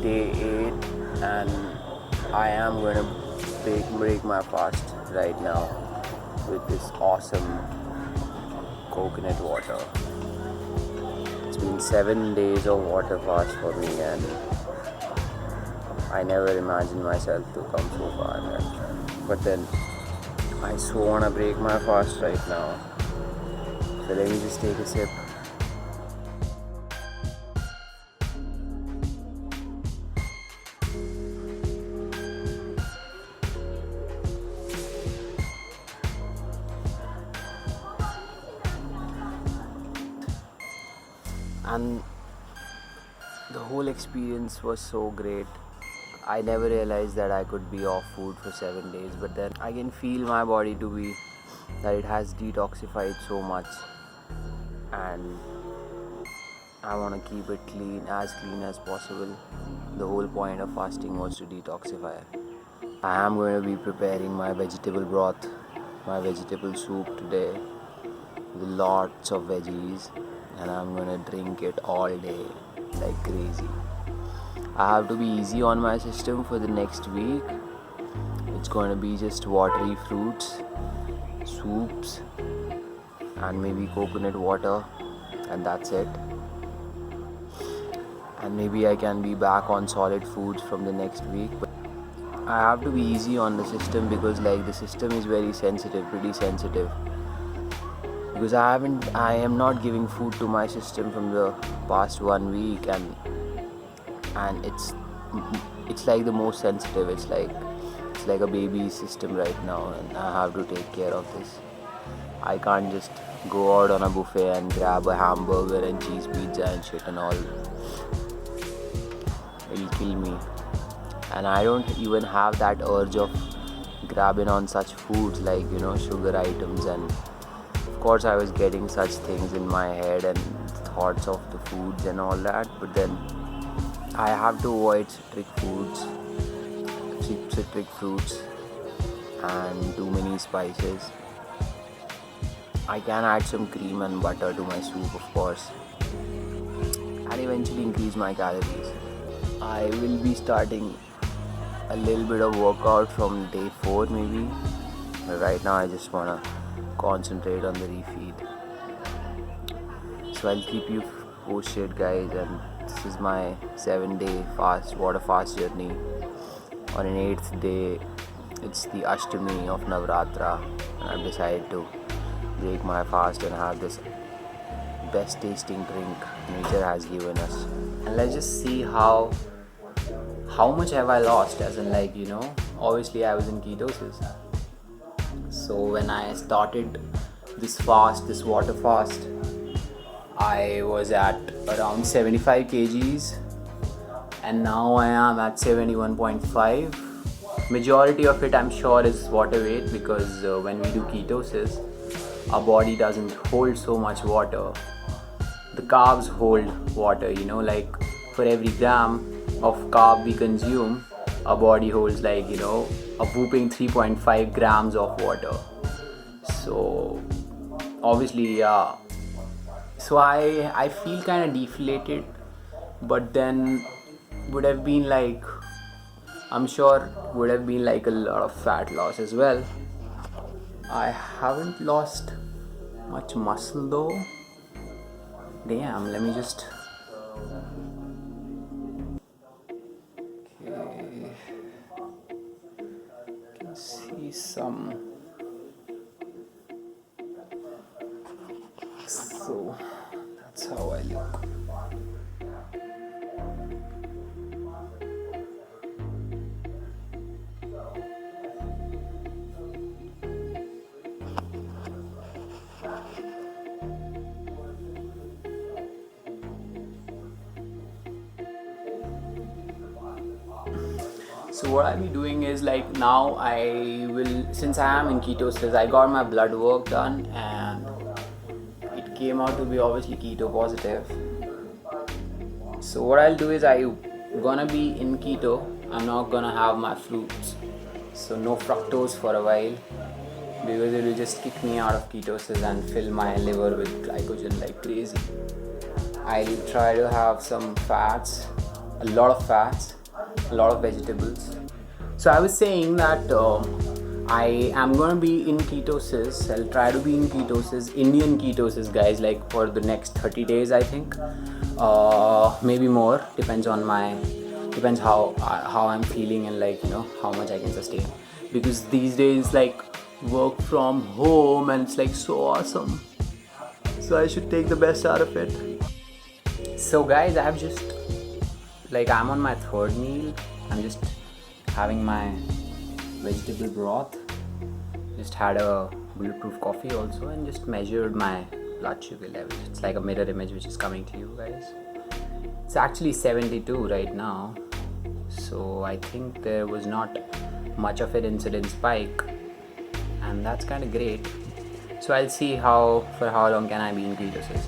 day 8 and I am going to break my fast right now with this awesome coconut water. It's been 7 days of water fast for me and I never imagined myself to come so far. But then I so want to break my fast right now. So let me just take a sip. And the whole experience was so great. I never realized that I could be off food for 7 days, but then I can feel my body that it has detoxified so much, and I want to keep it clean as possible. The whole point of fasting was to detoxify. I am going to be preparing my vegetable broth, my vegetable soup today with lots of veggies, and I'm going to drink it all day like crazy. I have to be easy on my system for the next week. It's going to be just watery fruits, soups, and maybe coconut water, and that's it. And maybe I can be back on solid foods from the next week. But I have to be easy on the system because the system is very sensitive, pretty sensitive. Because I am not giving food to my system from the past 1 week, and it's like the most sensitive. It's like a baby system right now, and I have to take care of this. I can't just go out on a buffet and grab a hamburger and cheese pizza and shit and all. It'll kill me, and I don't even have that urge of grabbing on such foods like sugar items. And of course I was getting such things in my head and thoughts of the foods and all that, but then I have to avoid citric fruits and too many spices. I can add some cream and butter to my soup, of course, and eventually increase my calories. I will be starting a little bit of workout from day 4 maybe, but right now I just want to concentrate on the refeed. So I'll keep you posted, guys, and this is my 7-day water fast journey. On an 8th day, it's the Ashtami of Navratra, and I've decided to break my fast and have this best tasting drink nature has given us. And let's just see how much have I lost, as in obviously I was in ketosis. So when I started this water fast, I was at around 75 kgs, and now I am at 71.5. Majority of it, I'm sure, is water weight, because when we do ketosis, our body doesn't hold so much water. The carbs hold water, for every gram of carb we consume, our body holds a whooping 3.5 grams of water. So obviously, yeah. So I feel kind of deflated, but then would have been I'm sure would have been a lot of fat loss as well. I haven't lost much muscle though. Damn, let me just... Okay. Can see some... So that's how I look. So what I'll be doing is now I will, since I am in ketosis, I got my blood work done and it came out to be obviously keto positive. So what I'll do is I'm gonna be in keto. I'm not gonna have my fruits, so no fructose for a while, because it will just kick me out of ketosis and fill my liver with glycogen like crazy. I'll try to have some fats a lot of fats, a lot of vegetables. So I was saying that I am gonna be in ketosis. I'll try to be in ketosis, Indian ketosis, guys, like for the next 30 days, I think. Maybe more. Depends how I'm feeling and like how much I can sustain. Because these days like work from home and it's like so awesome. So I should take the best out of it. So guys, I have just I'm on my third meal. I'm just having my vegetable broth. Just had a bulletproof coffee also and just measured my blood sugar level. It's like a mirror image which is coming to you guys. It's actually 72 right now. So I think there was not much of an insulin spike, and that's kind of great. So I'll see for how long can I be in ketosis.